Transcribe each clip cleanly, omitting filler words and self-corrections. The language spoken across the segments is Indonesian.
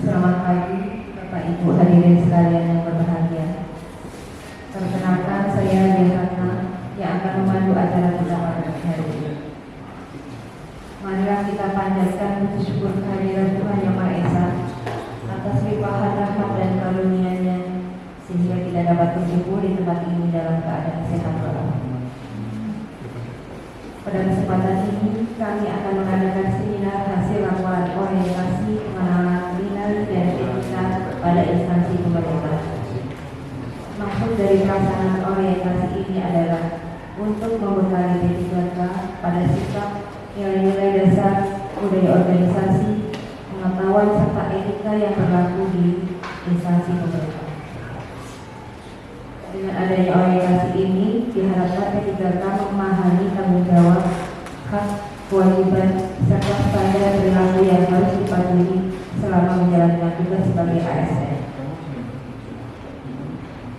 Selamat pagi, Bapak Ibu hadirin sekalian yang berbahagia. Perkenalkan, saya Dian Ratna yang akan memandu acara kita pada hari ini. Marilah kita panjatkan puji syukur kehadiran Tuhan Yang Maha Esa atas limpahan rahmat dan karunia-Nya sehingga kita dapat berkumpul di tempat ini dalam keadaan sehat walafiat. Pada kesempatan ini kami akan mengadakan seminar hasil laporan orientasi pengenalan nilai dan etika pada instansi pemerintah. Maksud dari pelaksanaan orientasi ini adalah untuk membekali P3K pada sikap, nilai-nilai dasar, budaya organisasi, pengetahuan serta etika yang berlaku di instansi pemerintah. Dengan adanya orientasi ini diharapkan P3K memahami tanggung jawab, hak, kewajiban, serta standar perilaku yang harus dipatuhi selama menjalankan tugas sebagai ASN.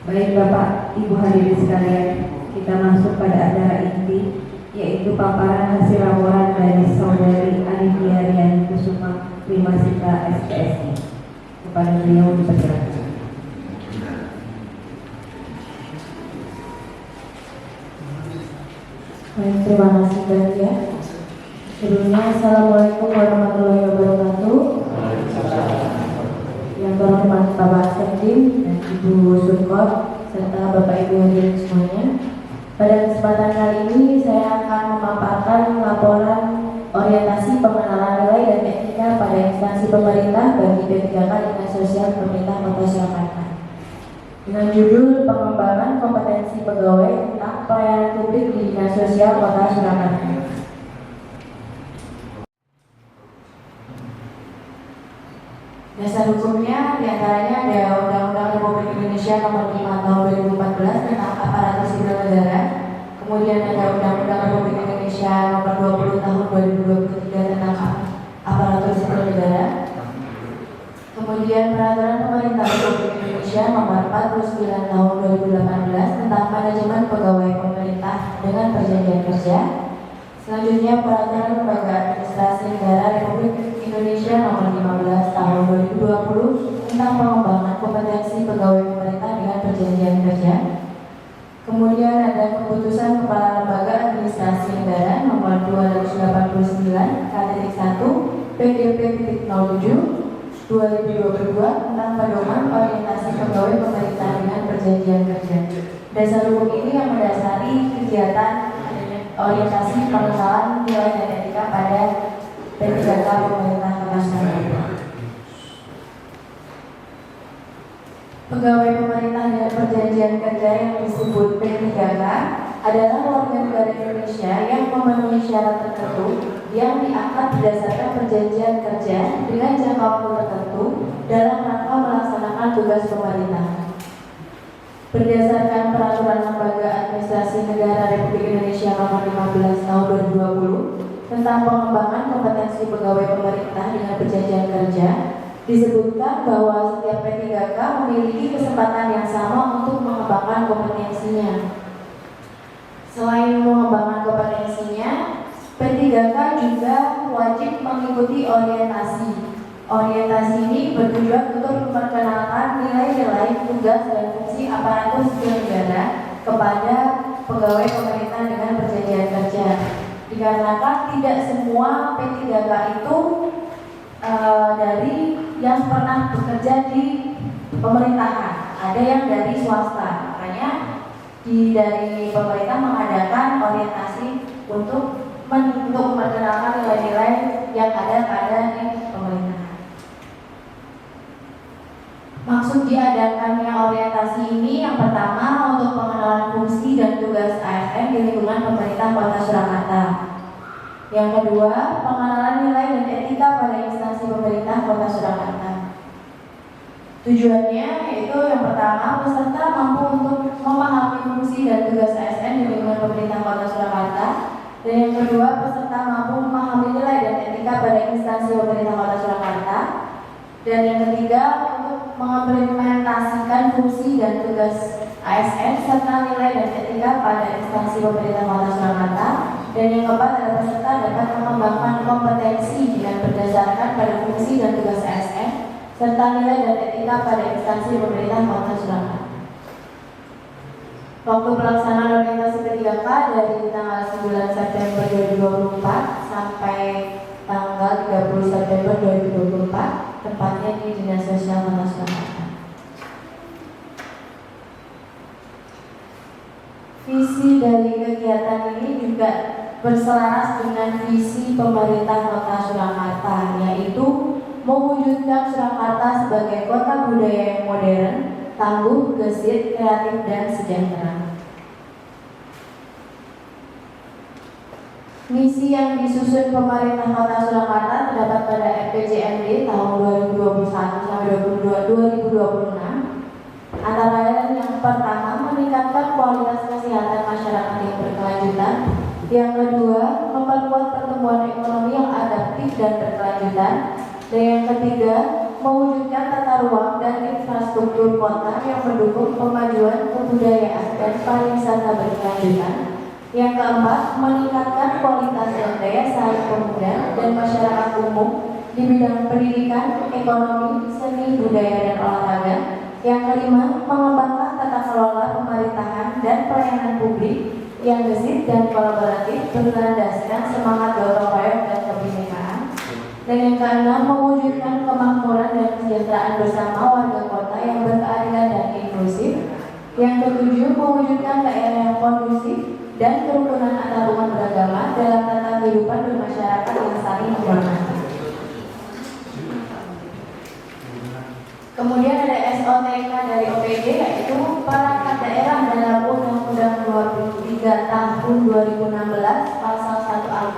Baik Bapak, Ibu hadirin sekalian, kita masuk pada acara inti, yaitu paparan hasil laporan dari Saudari Anindya Riani Kusuma, Primasita SPSI. Kepada beliau dipersilakan. Baik, terima kasih banyak ya. Sebelumnya, Assalamualaikum warahmatullahi wabarakatuh. Yang terhormat Bapak Sekdim dan Ibu Sunkor serta Bapak Ibu hadirin semuanya. Pada kesempatan kali ini saya akan memaparkan laporan orientasi pengenalan nilai dan etika pada instansi pemerintah bagi P3K Dinas Sosial Pemerintah Kota Surakarta dengan judul Pengembangan Kompetensi Pegawai tentang Pelayanan Publik di Dinas Sosial Kota Surakarta. Dasar hukumnya diantaranya ada Undang-Undang Republik Indonesia Nomor 5 Tahun 2014 tentang Aparatur Sipil Negara, kemudian ada Undang-Undang Republik Indonesia Nomor 20 Tahun 2023 tentang Aparatur Sipil Negara, kemudian Peraturan Pemerintah Republik Indonesia Nomor 49 Tahun 2018 tentang Manajemen Pegawai Pemerintah dengan Perjanjian Kerja. Selanjutnya Peraturan Lembaga Administrasi Negara Republik Indonesia Nomor 15 Tahun 2020 tentang pengembangan kompetensi pegawai pemerintah dengan Perjanjian Kerja. Kemudian ada Keputusan Kepala Lembaga Administrasi Negara Nomor 289 K.1 PDP.07 2022 tentang pedoman orientasi pegawai pemerintah dengan Perjanjian Kerja. Dasar hukum ini yang mendasari kegiatan orientasi pengenalan nilai dan etika pada P3K pemerintah Kota Surakarta. Pegawai pemerintah dengan Perjanjian Kerja yang disebut P3K adalah warga negara Indonesia yang memenuhi syarat tertentu yang diangkat berdasarkan Perjanjian Kerja dengan jangka waktu tertentu dalam rangka melaksanakan tugas pemerintah. Berdasarkan Peraturan Lembaga Administrasi Negara Republik Indonesia Nomor 15 Tahun 2020 tentang pengembangan kompetensi pegawai pemerintah dengan Perjanjian Kerja, disebutkan bahwa setiap P3K memiliki kesempatan yang sama untuk mengembangkan kompetensinya. Selain mengembangkan kompetensinya, P3K juga wajib mengikuti orientasi. Orientasi ini bertujuan untuk memperkenalkan nilai-nilai, tugas, dan fungsi aparatur sipil negara kepada pegawai pemerintah dengan Perjanjian Kerja. Dikarenakan tidak semua P3K itu dari yang pernah bekerja di pemerintahan, ada yang dari swasta. Makanya dari pemerintah mengadakan orientasi untuk memperkenalkan nilai-nilai yang ada pada di pemerintahan. Maksud diadakannya orientasi ini yang pertama untuk pengenalan fungsi dan tugas ASN di lingkungan pemerintah Kota Surakarta. Yang kedua, pengenalan nilai dan etika pada instansi pemerintah Kota Surakarta. Tujuannya yaitu yang pertama, peserta mampu untuk memahami fungsi dan tugas ASN di lingkungan pemerintah Kota Surakarta. Dan yang kedua, peserta mampu memahami nilai dan etika pada instansi pemerintah Kota Surakarta. Dan yang ketiga, untuk mengimplementasikan fungsi dan tugas ASN serta nilai dan etika pada instansi pemerintah Kota Surakarta. Dan yang keempat adalah peserta dapat mengembangkan kompetensi dengan berdasarkan pada fungsi dan tugas ASN serta nilai dan etika pada instansi pemerintah Kota Surakarta. Waktu pelaksanaan orientasi P3K dari tanggal 9 September 2024 sampai tanggal 30 September 2024, tempatnya di Dinas Sosial Kota Surakarta. Visi dari kegiatan ini juga berselaras dengan visi pemerintah Kota Surakarta, yaitu mewujudkan Surakarta sebagai kota budaya yang modern, tangguh, gesit, kreatif, dan sejahtera. Misi yang disusun pemerintah Kota Surakarta terdapat pada RPJMD tahun 2021 sampai 2026. Antara lain yang pertama, meningkatkan kualitas kesehatan masyarakat yang berkelanjutan. Yang kedua, memperkuat pertumbuhan ekonomi yang adaptif dan berkelanjutan. Dan yang ketiga, mewujudkan tata ruang dan infrastruktur kota yang mendukung pemajuan kebudayaan dan pariwisata berkelanjutan. Yang keempat, meningkatkan kualitas daya saing pemuda dan masyarakat umum di bidang pendidikan, ekonomi, seni, budaya, dan olahraga. Yang kelima, mengembangkan tata kelola pemerintahan dan pelayanan publik yang gesit dan kolaboratif berlandaskan semangat gotong royong dan kebinekaan. Dan yang keenam, mewujudkan kemakmuran dan kesejahteraan bersama warga kota yang berkeadilan dan inklusif. Yang ketujuh, mewujudkan daerah yang kondusif dan kerukunan antar umat beragama dalam tata kehidupan bermasyarakat yang saling menghormati. Kemudian ada SOTK dari OPD, yaitu perangkat daerah dalam Undang-Undang 23 tahun 2016 pasal 1 ayat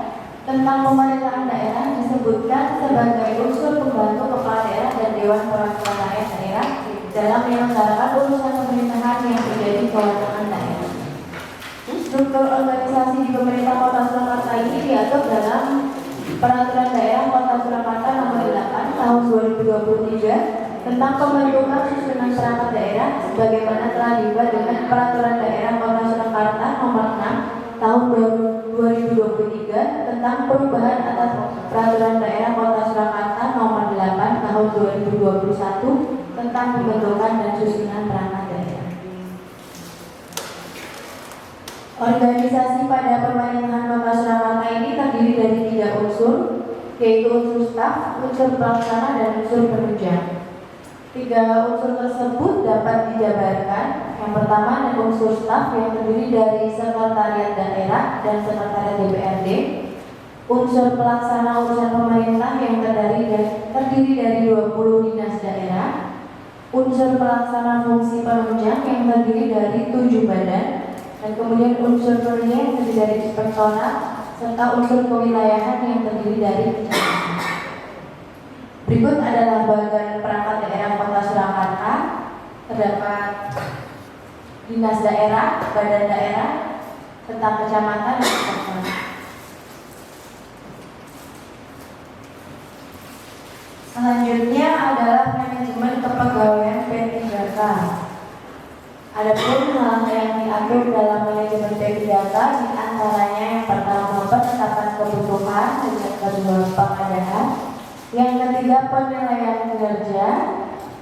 23 tentang pemerintahan daerah disebutkan sebagai unsur pembantu kepala daerah dan dewan perwakilan rakyat daerah dalam menyelenggarakan urusan pemerintahan yang menjadi kewenangan daerah. Struktur organisasi di pemerintah Kota Surakarta ini diatur dalam Peraturan Daerah Kota Surakarta Nomor 8 Tahun 2023 tentang pembentukan susunan perangkat daerah sebagaimana telah diubah dengan Peraturan Daerah Kota Surakarta Nomor 6 Tahun 2023 tentang perubahan atas Peraturan Daerah Kota Surakarta Nomor 8 Tahun 2021 tentang pembentukan dan susunan perangkat daerah. Organisasi pada pemerintahan Kota Surakarta ini terdiri dari 3 unsur, yaitu unsur staf, unsur pelaksana, dan unsur penunjang. 3 unsur tersebut dapat dijabarkan. Yang pertama ada unsur staf yang terdiri dari sekretariat daerah dan sekretariat DPRD. Unsur pelaksana urusan pemerintah yang terdiri dari 20 dinas daerah. Unsur pelaksana fungsi penunjang yang terdiri dari 7 badan. Dan kemudian unsur penunjang yang terdiri dari inspektorat serta unsur kewilayahan yang terdiri dari kecamatan. Berikut adalah bagian perangkat daerah Kota Surakarta. Terdapat dinas daerah, badan daerah, tentang kecamatan dan inspektorat. Selanjutnya adalah manajemen kepegawaian P3K. Adapun hal yang diatur dalam manajemen P3K diantaranya yang pertama penetapan kebutuhan, yang kedua pengadaan, yang ketiga penilaian kinerja,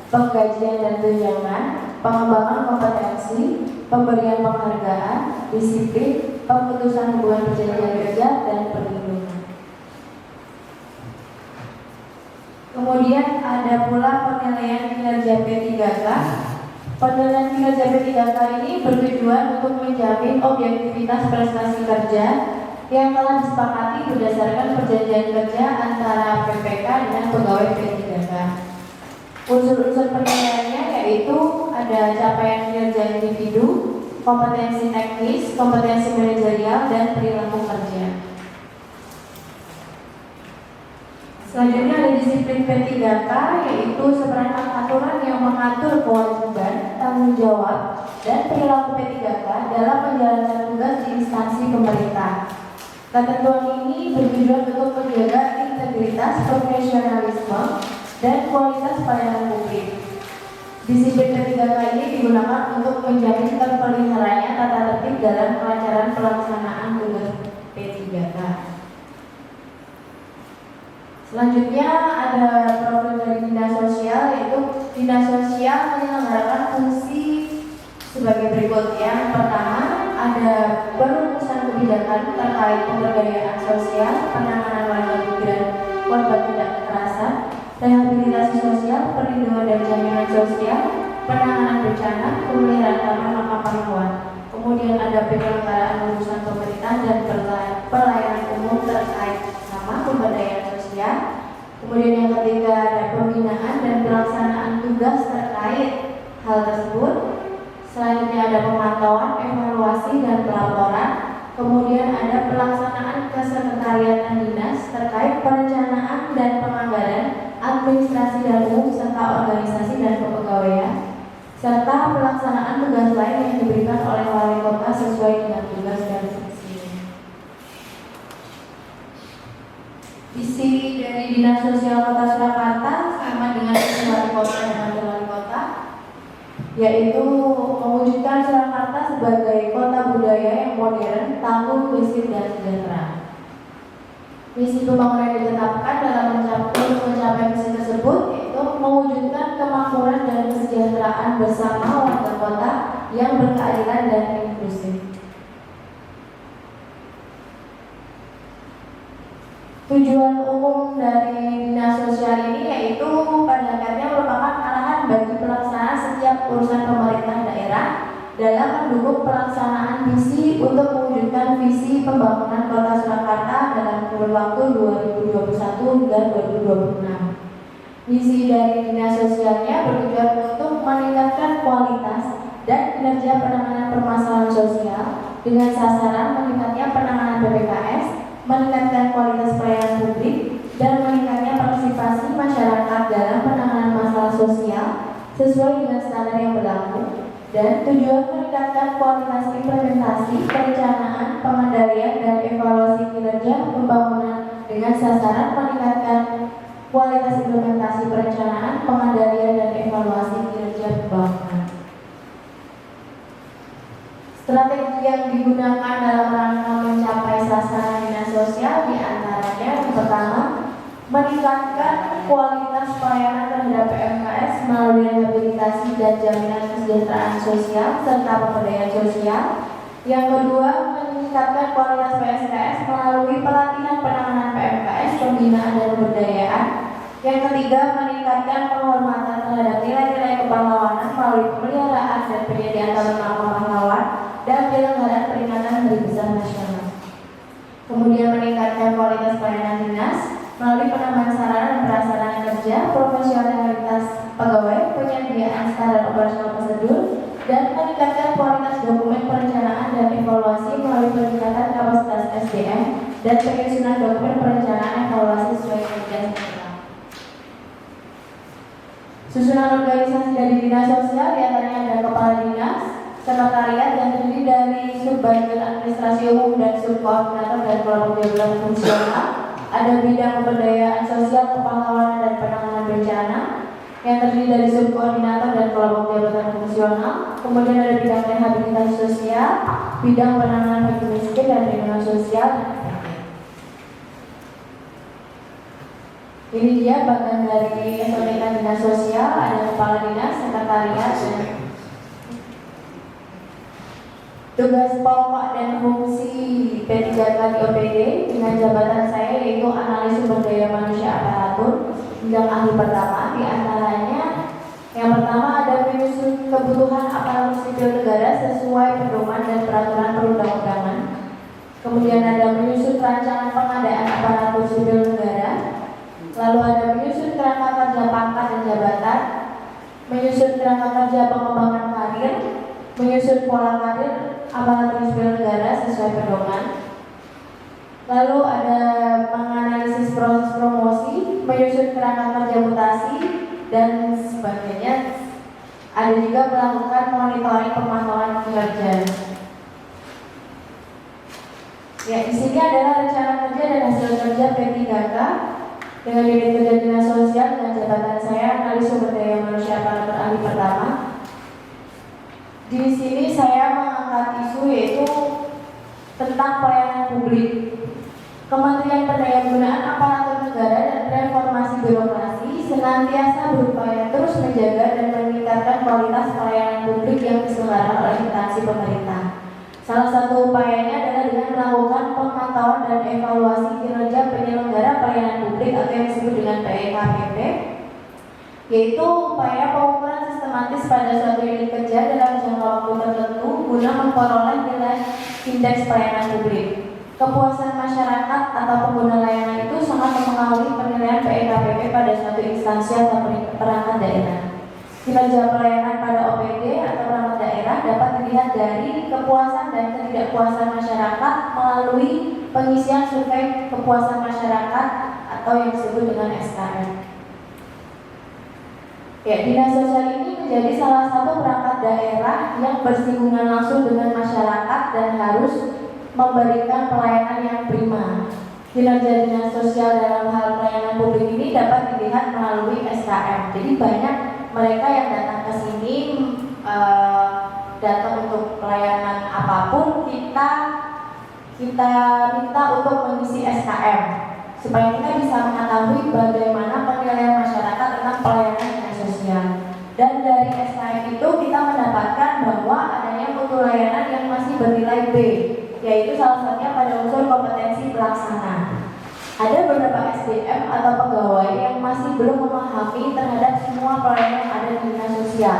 penggajian dan tunjangan, pengembangan kompetensi, pemberian penghargaan, disiplin, pemutusan hubungan perjanjian kerja, dan perlindungan. Kemudian ada pula penilaian kinerja P3K. Penilaian kinerja P3K ini bertujuan untuk menjamin objektivitas prestasi kerja yang telah disepakati berdasarkan perjanjian kerja antara PPK dengan pegawai P3K. Unsur-unsur penilaiannya yaitu ada capaian kinerja individu, kompetensi teknis, kompetensi manajerial, dan perilaku kerja. Selanjutnya ada disiplin P3K, yaitu seperangkat aturan yang mengatur kewajiban, tanggung jawab, dan perilaku P3K dalam menjalankan tugas di instansi pemerintah. Ketentuan ini bertujuan untuk menjaga integritas, profesionalisme, dan kualitas pelayanan publik. Disiplin P3K ini digunakan untuk menjamin terpeliharanya tata tertib dalam kelancaran pelaksanaan tugas P3K. Selanjutnya ada profil dari Dinas Sosial menyelenggarakan fungsi sebagai berikut. Yang pertama, ada perumusan kebijakan terkait pemberdayaan sosial, penanganan warga migran, korban tindak kekerasan, rehabilitasi sosial, perlindungan dan jaminan sosial, penanganan bencana, pemeliharaan taman makam pahlawan. Kemudian ada penyelenggaraan urusan pemerintah dan pelayanan umum terkait sama pemberdayaan sosial. Kemudian yang ketiga ada pembinaan dan pelaksanaan tugas terkait hal tersebut. Selanjutnya ada pemantauan, evaluasi dan pelaporan. Kemudian ada pelaksanaan kesekretariatan dinas terkait perencanaan dan penganggaran, administrasi dan umum serta organisasi dan kepegawaian, serta pelaksanaan tugas lain yang diberikan oleh wali kota sesuai dengan tugas dan fungsinya. Visi dari Dinas Sosial Kota Surakarta sama dengan visi wali kota dan wakil wali kota, yaitu mewujudkan Surakarta sebagai kota budaya yang modern, tangguh, bersih dan sejahtera. Misi pembangunan yang ditetapkan dalam mencapai visi tersebut yaitu mewujudkan kemakmuran dan kesejahteraan bersama warga kota yang berkeadilan dan inklusif. Tujuan umum dari Dinas Sosial ini yaitu pada akhirnya merupakan arahan bagi pelaksana setiap urusan pemerintah daerah dalam mendukung pelaksanaan visi untuk mewujudkan visi pembangunan Kota Surakarta dalam kurun waktu 2021 hingga 2026. Misi dari Dinas Sosialnya bertujuan untuk meningkatkan kualitas dan kinerja penanganan permasalahan sosial dengan sasaran meningkatnya penanganan PPKS, meningkatkan kualitas pelayanan publik, dan meningkatnya partisipasi masyarakat dalam penanganan masalah sosial sesuai dengan standar yang berlaku, dan tujuan meningkatkan kualitas implementasi, perencanaan, pengendalian, dan evaluasi kinerja pembangunan dengan sasaran meningkatkan kualitas implementasi perencanaan, pengendalian, dan evaluasi kinerja pembangunan. Strategi yang digunakan dalam rangka mencapai sasaran dinas sosial diantaranya yang pertama, meningkatkan kualitas pelayanan terhadap PMKS melalui rehabilitasi dan jaminan kesejahteraan sosial serta pemberdayaan sosial. Yang kedua, meningkatkan kualitas PSKS melalui pelatihan penanganan PMKS, pembinaan dan pemberdayaan. Yang ketiga, meningkatkan penghormatan terhadap nilai-nilai kepahlawanan melalui pemeliharaan dan penyediaan taman makam pahlawan dan penyelenggaraan peringatan Hari Besar Nasional. Kemudian meningkatkan kualitas pelayanan dinas melalui penambahan sarana dan prasarana kerja, profesionalitas pegawai, penyediaan standar operasional prosedur, dan meningkatkan kualitas dokumen perencanaan dan evaluasi melalui peningkatan kapasitas SDM dan penyusunan dokumen perencanaan evaluasi sesuai kerja sekolah. Susunan organisasi dari dinas sosial diantaranya ada kepala dinas, sekretariat yang terdiri dari subbagian administrasi umum dan subkoordinator dan kelompok jabatan fungsional. Ada bidang pemberdayaan sosial, kepahlawanan dan penanganan bencana yang terdiri dari subkoordinator dan kelompok jabatan fungsional. Kemudian ada bidang rehabilitasi sosial, bidang penanganan bagi miskin dan perlindungan sosial. Ini dia bagian dari SOTK dinas sosial, ada kepala dinas, sekretariat, dan tugas pokok dan fungsi P3K di OPD dengan jabatan saya yaitu analis sumber daya manusia aparatur. Bidang ahli pertama diantaranya yang pertama ada menyusun kebutuhan aparatur sipil negara sesuai pedoman dan peraturan perundang-undangan. Kemudian ada menyusun rancangan pengadaan aparatur sipil negara. Lalu ada menyusun kerangka kerja pangkat dan jabatan, menyusun kerangka kerja pengembangan karir, menyusun pola karir aparatur sipil negara sesuai pedoman. Lalu ada menganalisis proses promosi, menyusun kerangka kerja mutasi dan sebagainya. Ada juga melakukan monitoring pemantauan kinerja. Ya, di sini adalah rencana kerja dan hasil kerja P3K dengan unit kerja dinas sosial dengan jabatan saya analis sumber daya manusia aparatur ahli pertama. Di sini saya mengangkat isu yaitu tentang pelayanan publik. Kementerian Pendayagunaan Aparatur Negara dan Reformasi Birokrasi senantiasa berupaya terus menjaga dan sebarang oleh instansi pemerintah. Salah satu upayanya adalah dengan melakukan pemantauan dan evaluasi kinerja penyelenggara pelayanan publik atau yang disebut dengan PEKPP, yaitu upaya pengukuran sistematis pada suatu unit kerja dalam jangka waktu tertentu guna memperoleh nilai indeks pelayanan publik. Kepuasan masyarakat atau pengguna layanan itu sangat mempengaruhi penilaian PEKPP pada suatu instansi atau perangkat daerah. Kinerja pelayanan pada OPD atau perangkat daerah dapat dilihat dari kepuasan dan ketidakpuasan masyarakat melalui pengisian survei kepuasan masyarakat atau yang disebut dengan SKM. Ya, dinas sosial ini menjadi salah satu perangkat daerah yang bersinggungan langsung dengan masyarakat dan harus memberikan pelayanan yang prima. Kinerja dinas sosial dalam hal pelayanan publik ini dapat dilihat melalui SKM. Jadi banyak mereka yang datang ke sini datang untuk pelayanan apapun, kita minta untuk mengisi SKM supaya kita bisa mengetahui bagaimana penilaian masyarakat tentang pelayanan dinas sosial. Dan dari SKM itu kita mendapatkan bahwa adanya mutu layanan yang masih bernilai B, yaitu salah satunya pada unsur kompetensi pelaksana. Ada beberapa SDM atau pegawai yang masih belum memahami terhadap semua pelayanan yang ada di dinas sosial.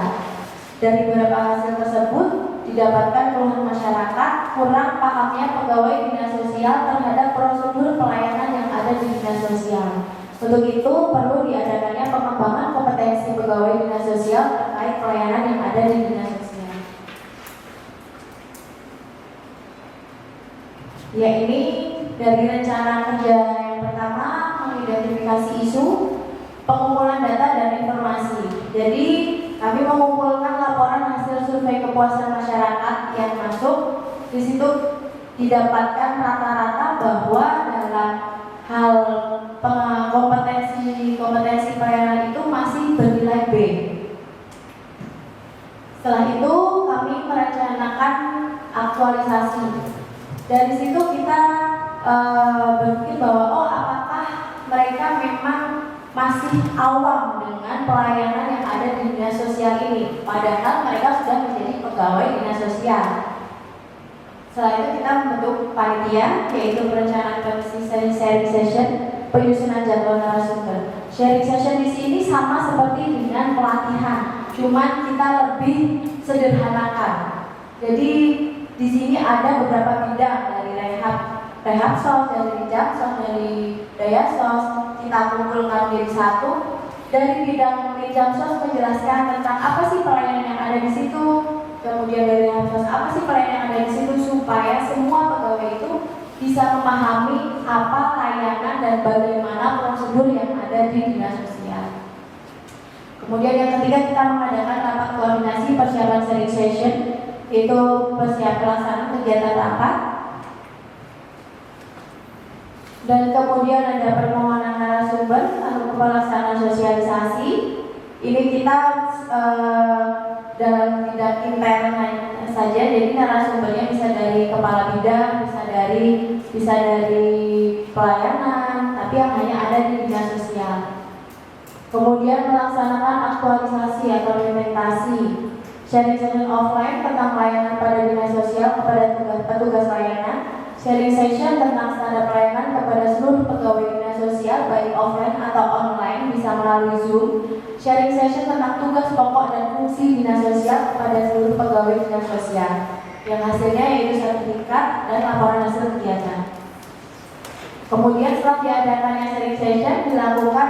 Dari beberapa hasil tersebut didapatkan keluhan masyarakat kurang pahamnya pegawai dinas sosial terhadap prosedur pelayanan yang ada di dinas sosial. Untuk itu perlu diadakannya pengembangan kompetensi pegawai dinas sosial terkait pelayanan yang ada di dinas sosial. Ya, ini dari rencana kerja yang pertama, mengidentifikasi isu, pengumpulan data dan informasi. Jadi kami mengumpulkan laporan hasil survei kepuasan masyarakat yang masuk. Di situ didapatkan rata-rata bahwa dalam hal kompetensi pelayanan itu masih bernilai B. Setelah itu kami merencanakan aktualisasi. Dari situ kita berpikir bahwa apakah mereka memang masih awam dengan pelayanan yang ada di dinas sosial ini, padahal mereka sudah menjadi pegawai dinas sosial. Setelah itu kita membentuk panitia, yaitu perencanaan komisi sharing session, penyusunan jadwal narasumber. Sharing session di sini sama seperti dengan pelatihan, cuman kita lebih sederhanakan. Jadi di sini ada beberapa bidang, dari rehab sos, dari jamsos, dari daya sos, kita kumpulkan menjadi satu. Dari bidang jamsos menjelaskan tentang apa sih pelayanan yang ada di situ, kemudian dari rehab sos apa sih pelayanan yang ada di situ, supaya semua pegawai itu bisa memahami apa layanan dan bagaimana prosedur yang ada di dinas sosial. Kemudian yang ketiga, kita mengadakan rapat koordinasi persiapan sharing session, itu persiapan pelaksanaan kegiatan rapat. Dan kemudian ada permohonan narasumber atau pelaksanaan sosialisasi. Ini kita dalam bidang intern saja, jadi narasumbernya bisa dari kepala bidang, bisa dari pelayanan, tapi yang hanya ada di dinas sosial. Kemudian melaksanakan aktualisasi atau implementasi sharing session offline tentang pelayanan pada dinas sosial kepada petugas layanan, sharing session tentang standar pelayanan kepada seluruh pegawai dinas sosial baik offline atau online bisa melalui Zoom, sharing session tentang tugas pokok dan fungsi dinas sosial kepada seluruh pegawai dinas sosial, yang hasilnya yaitu sertifikat dan laporan hasil kegiatan. Kemudian setelah diadakannya sharing session dilakukan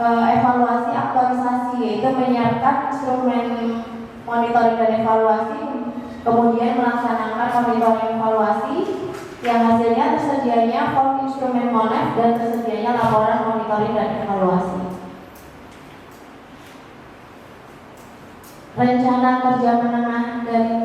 evaluasi aktualisasi, yaitu menyiapkan instrumen monitoring dan evaluasi, kemudian melaksanakan monitoring evaluasi yang hasilnya tersedianya form instrumen monef dan tersedianya laporan monitoring dan evaluasi. Rencana kerja menengah dari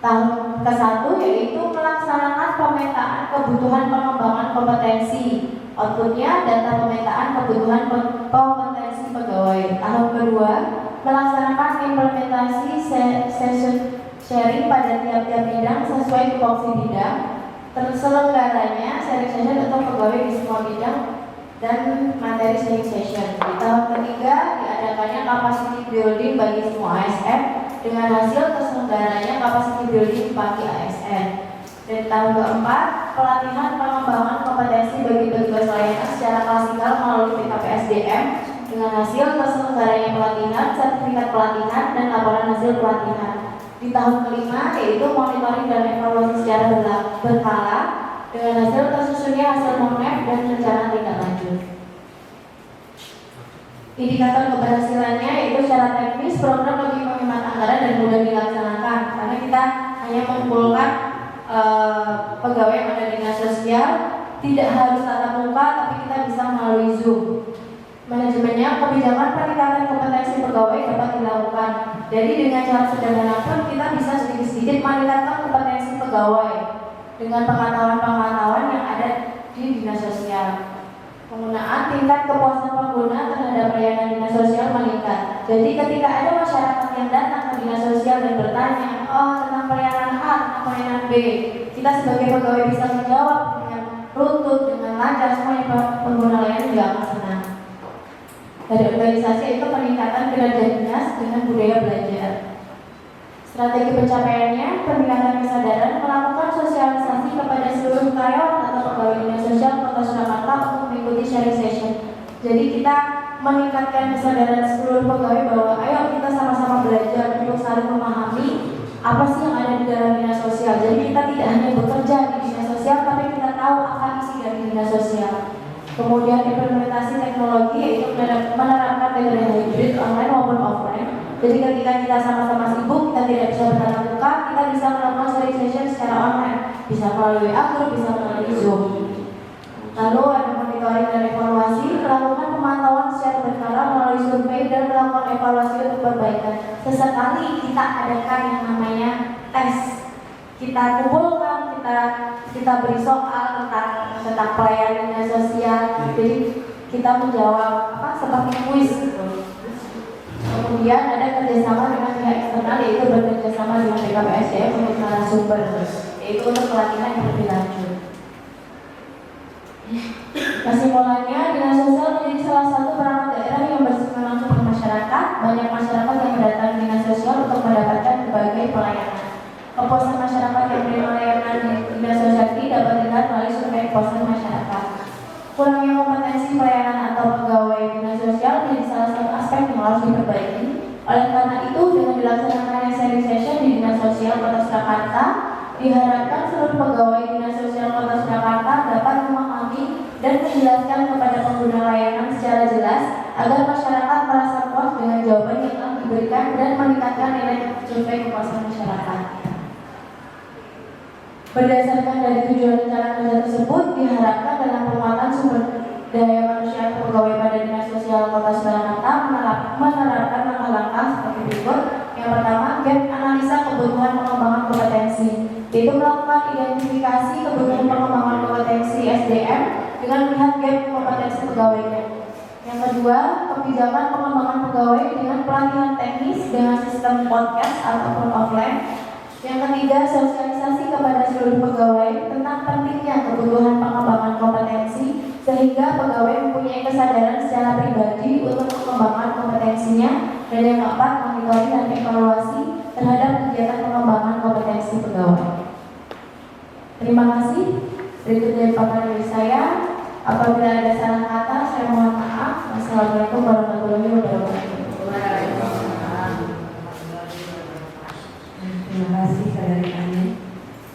tahun ke-1 yaitu melaksanakan pemetaan kebutuhan pengembangan kompetensi. Outputnya data pemetaan kebutuhan kompetensi pegawai. Tahun kedua, melaksanakan implementasi session sharing pada tiap-tiap bidang sesuai tupoksi bidang. Terselenggaranya sharing session untuk pegawai di semua bidang dan materi sharing session. Di tahun ketiga, diadakannya capacity building bagi semua ASN dengan hasil terselenggaranya capacity building bagi ASN. Dan tahun keempat, pelatihan pengembangan kompetensi bagi petugas layanan secara klasikal melalui PKPSDM dengan hasil terselenggaranya pelatihan, sertifikat pelatihan, dan laporan hasil pelatihan. Di tahun kelima yaitu monitoring dan evaluasi secara berkala dengan hasil tersusunnya hasil monef dan rencana tindak lanjut. Indikator keberhasilannya yaitu secara teknis program lebih menghemat anggaran dan mudah dilaksanakan karena kita hanya mengumpulkan pegawai yang ada di dinas sosial, tidak harus tatap muka tapi kita bisa melalui Zoom. Manajemennya, kebijakan peningkatan kompetensi pegawai dapat dilakukan. Jadi dengan cara sederhana pun kita bisa sedikit-sedikit meningkatkan kompetensi pegawai dengan pengetahuan-pengetahuan yang ada di dinas sosial. Penggunaan tingkat kepuasan pengguna terhadap layanan dinas sosial meningkat. Jadi ketika ada masyarakat yang datang ke dinas sosial dan bertanya, tentang pelayanan A, tentang pelayanan B, kita sebagai pegawai bisa menjawab dengan runtut, dengan lancar, semuanya pengguna layanan juga akan senang. Dari organisasi itu peningkatan kinerja dinas dengan budaya belajar. Strategi pencapaiannya, peningkatan kesadaran, melakukan sosialisasi kepada seluruh karyawan atau pegawai dinas sosial Kota Surakarta untuk mengikuti sharing session. Jadi kita meningkatkan kesadaran seluruh pegawai bahwa ayo kita sama-sama belajar untuk saling memahami apa sih yang ada di dalam dinas sosial. Jadi kita tidak hanya bekerja di dinas sosial, tapi kita tahu apa isi dari dinas sosial. Kemudian implementasi teknologi yaitu menerapkan metode hybrid online maupun offline. Jadi ketika kita sama-sama sibuk, kita tidak bisa bertatap muka, kita bisa melakukan sharing session secara online, bisa melalui akun, bisa melalui Zoom. Lalu ada monitoring dan evaluasi, melakukan pemantauan secara berkala melalui survei dan melakukan evaluasi untuk perbaikan. Sesekali kita adakan yang namanya tes. Kita kumpulkan, kita beri soal tentang pelayanan dinas sosial. Jadi kita menjawab seperti kuis gitu. Kemudian ada kerjasama dengan pihak eksternal yaitu bekerjasama dengan PKPSDM untuk narasumber, yaitu untuk pelatihan yang lebih lanjut. Kesimpulannya, dinas sosial menjadi salah satu perangkat daerah yang bersifat langsung dengan masyarakat. Banyak masyarakat yang mendatangi dinas sosial untuk mendapatkan berbagai pelayanan. Kepuasan masyarakat yang menerima layanan dinas sosial ini dapat dilihat melalui survei kepuasan masyarakat. Kurangnya kompetensi pelayanan atau pegawai dinas sosial menjadi salah satu aspek yang harus diperbaiki. Oleh karena itu, dengan dilaksanakannya sharing session di dinas sosial Kota Surakarta, diharapkan seluruh pegawai dinas sosial Kota Surakarta dapat memahami dan menjelaskan kepada pengguna layanan secara jelas agar masyarakat merasa puas dengan jawaban yang telah diberikan dan meningkatkan nilai survei kepuasan masyarakat. Berdasarkan dari tujuan rencana kerja tersebut, diharapkan dalam penguatan sumber daya manusia pegawai pada dinas sosial Kota Surakarta menerapkan langkah-langkah seperti berikut. Yang pertama, gap analisa kebutuhan pengembangan kompetensi, yaitu melakukan identifikasi kebutuhan pengembangan kompetensi SDM dengan melihat gap kompetensi pegawainya. Yang kedua, kebijakan pengembangan pegawai dengan pelatihan teknis dengan sistem podcast ataupun offline. Yang ketiga, sosialisasi kepada seluruh pegawai tentang pentingnya kebutuhan pengembangan kompetensi sehingga pegawai mempunyai kesadaran secara pribadi untuk pengembangan kompetensinya. Dan yang keempat, monitoring dan evaluasi terhadap kegiatan pengembangan kompetensi pegawai. Terima kasih. Berikut dari paparan dari saya. Apabila ada salah kata, saya mohon maaf. Wassalamualaikum warahmatullahi wabarakatuh. Terima kasih saudari kami.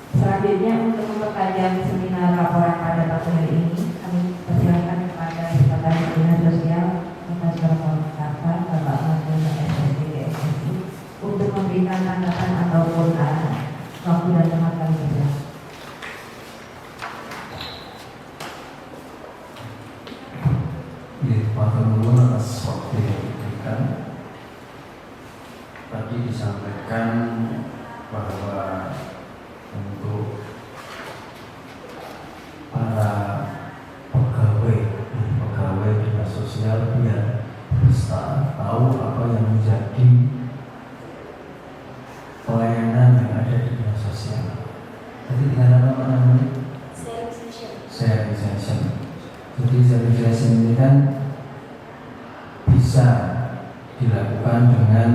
Selanjutnya untuk mempertajam seminar laporan pada pagi hari ini, kami persilakan kepada Sekretaris Dinas Sosial Kota Surakarta, Bapak Mas SSD untuk memberikan tanggapan ataupun waktu dan tempat kami berada. Matur nuwun atas waktu yang diberikan. Tadi disampaikan bahwa untuk para pegawai dinas sosial biar bisa tahu apa yang menjadi pelayanan yang ada di dinas sosial. Tadi dengan apa namanya? Sharing session. Jadi sharing session ini kan bisa dilakukan dengan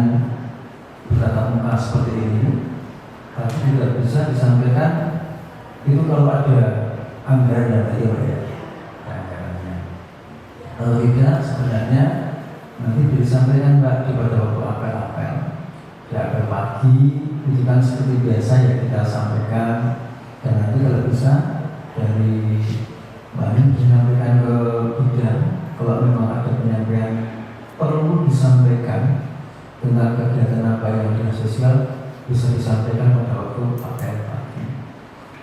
bertatap muka seperti ini, tapi juga bisa disampaikan itu kalau ada anggaran dan tadi ya anggarannya. Kalau tidak sebenarnya nanti disampaikan Mbak di pada waktu apel-apel, di apel pagi itu kan seperti biasa ya kita sampaikan, dan nanti kalau bisa dari Mbak Nin disampaikan ke bidang kalau memang ada penyampaian perlu disampaikan tentang kegiatan apa yang dinas sosial bisa disampaikan pada waktu apel pagi.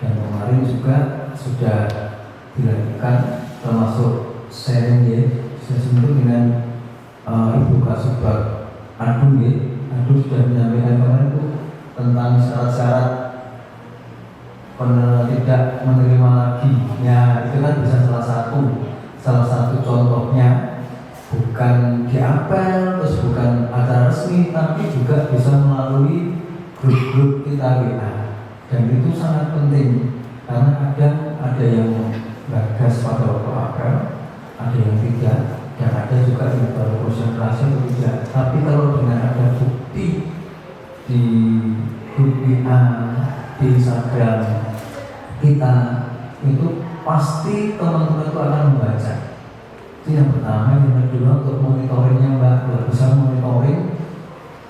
Dan kemarin juga sudah dilakukan termasuk sharing ya, sesi itu dengan Ibu Kasubag Adu ya, Adu sudah menyampaikan kemarin itu tentang syarat-syarat tidak menerima lagi. Ya itu kan bisa salah satu contohnya bukan di apel, terus bukan acara resmi, tapi juga bisa melalui grup-grup kita WA. Dan itu sangat penting karena ada yang gagas pada waktu apel, ada yang tidak, dan ada juga yang baru konsentrasi atau tidak. Tapi kalau dengan ada bukti di grup WA, di Instagram kita, itu pasti teman-teman itu akan membaca. Itu yang pertama. Yang kedua, untuk monitoringnya Mbak, kalau bisa monitoring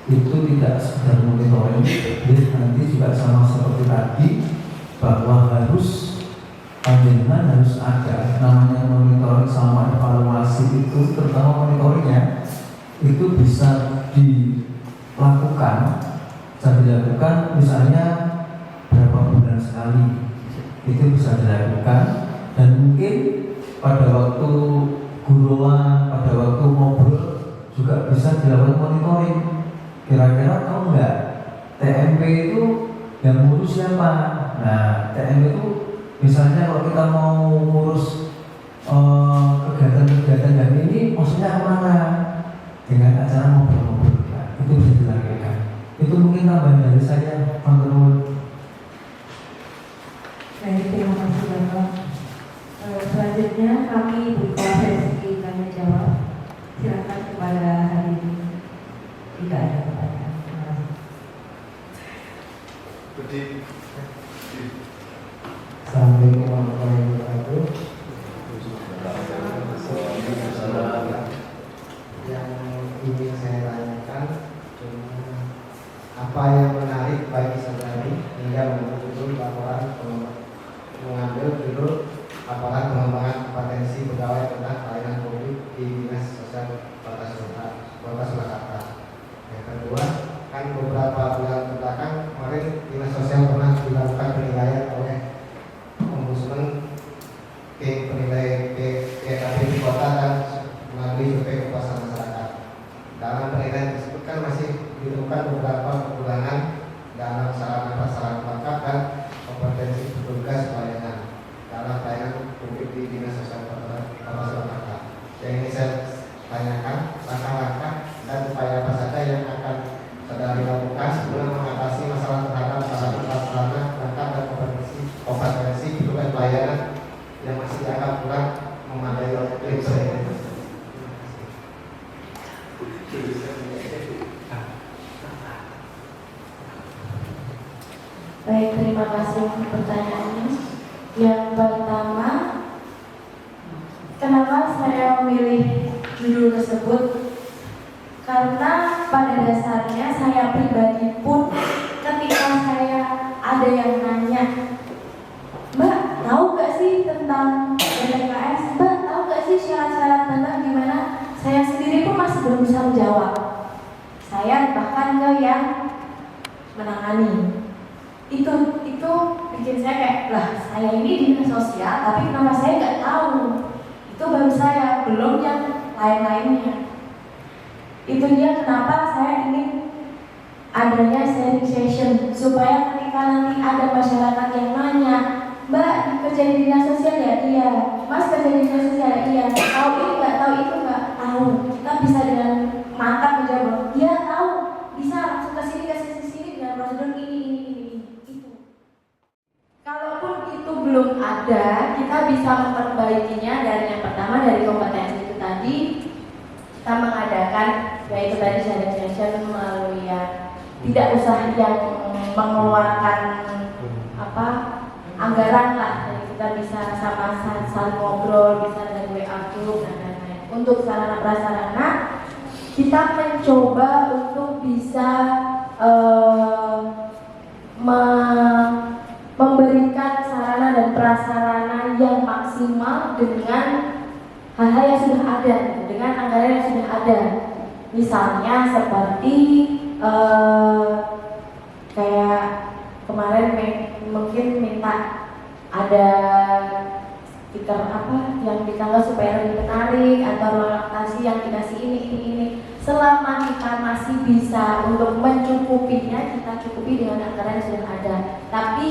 itu tidak sekedar monitoring, jadi nanti juga sama seperti tadi bahwa harus panjenengan harus ada namanya monitoring sama evaluasi itu, terutama monitoringnya itu bisa dilakukan misalnya berapa bulan sekali itu bisa dilakukan, dan mungkin pada waktu guruan, pada waktu ngobrol juga bisa dilakukan monitoring. Kira-kira tahu nggak TMP itu yang ngurus siapa? Nah, TMP itu misalnya kalau kita mau ngurus kegiatan-kegiatan yang ini, maksudnya kemana? Dengan acara ngobrol-ngobrol, nah, itu bisa dilakukan. Itu mungkin tambahan dari saya, Pak Gubernur. Baik, terima kasih Bapak. Selanjutnya kami buka sesi tanya jawab. Silakan kepada hari ini. Tidak ada pertanyaan. Terima kasih. Assalamualaikum warahmatullahi wabarakatuh. Yang ingin saya tanyakan, apa yang menarik bagi saudari hingga membentuk laporan mengambil judul laporan pengembangan kompetensi pegawai tentang pelayanan publik di Dinas Sosial Kota Surakarta. Yang kedua, kan beberapa bulan belakang kemarin Dinas Sosial pernah dilakukan penilaian oleh Ombudsman tim penilai PKP di kota dan melalui survei kepuasan masyarakat. Dalam penilaian tersebut kan masih ditemukan beberapa kekurangan dalam sarana prasarana lengkap dan kompetensi petugas pelayanan dalam pelayanan publik di Dinas Sosial Kota Surakarta. Yang ini saya tanyakan langkah-langkah dan upaya apa saja yang akan saudari lakukan sebelum mengatasi masalah terhadap sarana prasarana lengkap dan kompetensi petugas pelayanan yang masih dianggap kurang memadai oleh ini. Baik, terima kasih pertanyaannya. Yang pertama, kenapa saya memilih judul tersebut? Karena pada dasarnya saya pribadi pun ketika saya ada yang nanya, Mbak, tahu gak sih tentang BPKS? Mbak, tahu gak sih syarat-syarat tentang gimana? Saya sendiri pun masih belum bisa menjawab. Saya bahkan ke yang menangani. Itu bikin saya kayak, lah saya ini di dinas sosial, tapi kenapa saya nggak tahu? Itu baru saya, belum yang lain-lainnya. Itu dia kenapa saya ingin adanya sharing session, supaya ketika nanti ada masyarakat yang nanya, Mbak kerja di dinas sosial ya? Iya. Mas kerja di dinas sosial ya? Iya. Tahu ini nggak? Tahu itu nggak? Tahu. Kita bisa dengan mantap menjawab, iya tahu. Bisa langsung ke sini dengan prosedur ini. Kalaupun itu belum ada, kita bisa memperbaikinya dari yang pertama dari kompetensi itu tadi. Kita mengadakan yaitu tadi sharing session melalui tidak usah yang mengeluarkan anggaran lah. Jadi kita bisa sama saling ngobrol, bisa dari WA group dan lain-lain. Untuk sarana prasarana kita mencoba untuk bisa memberikan sarana dan prasarana yang maksimal dengan hal-hal yang sudah ada, dengan anggaran yang sudah ada. Misalnya seperti kayak kemarin mungkin minta ada stiker yang ditanggal supaya lebih menarik, atau relaksasi yang dikasih ini. Selama kita masih bisa untuk mencukupinya, kita cukupi dengan anggaran yang sudah ada. Tapi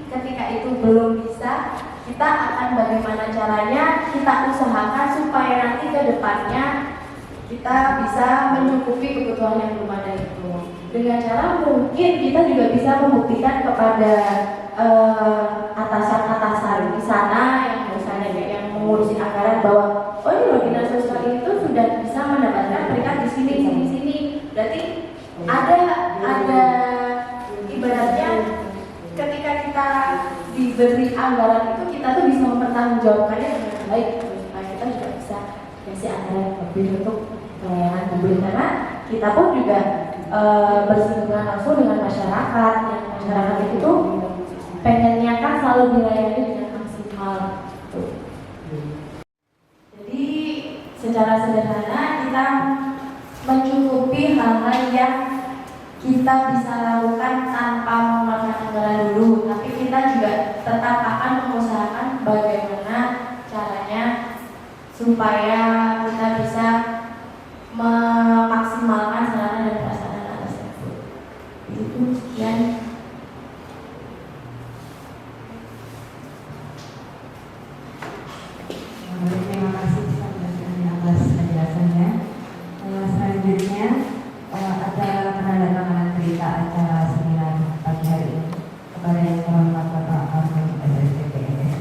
ketika itu belum bisa, kita akan bagaimana caranya kita usahakan supaya nanti ke depannya kita bisa mencukupi kebutuhan yang belum ada itu. Dengan cara mungkin kita juga bisa membuktikan kepada atasan-atasan di sana yang misalnya yang mengurusi anggaran bahwa oh ini loh dinas sosial itu sudah bisa mendapatkan peringkat di sini. Berarti ada ibaratnya ketika kita diberi anggaran itu kita tuh bisa mempertanggungjawabkannya dengan baik, supaya kita juga bisa kasih anggaran lebih untuk pelayanan publik, karena kita pun juga bersinggungan langsung dengan masyarakat, yang masyarakat itu pengennya kan selalu dilayani dengan maksimal. Jadi secara sederhana kita mencukupi hal-hal yang kita bisa lakukan tanpa mengeluarkan anggaran dulu, tapi kita juga tetap akan mengusahakan bagaimana caranya supaya kita bisa memaksimalkan sarana dan prasarana tersebut. Itu sekian. Terima kasih atas penjelasannya. Selanjutnya acara penandatanganan berita acara seminar pagi hari ini kepada yang terhormat Bapak Armando SSDP MSI.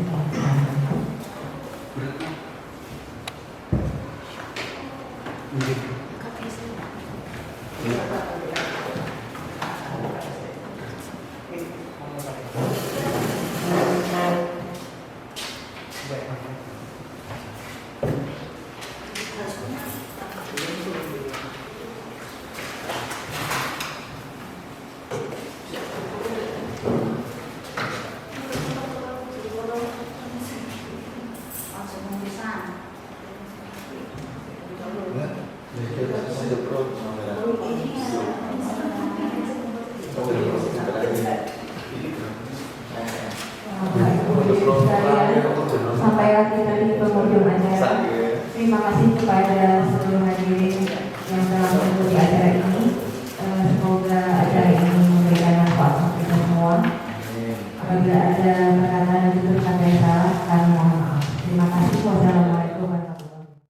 Sampailah kita di penghujung acara. Terima kasih kepada seluruh hadirin yang telah mengikuti acara ini.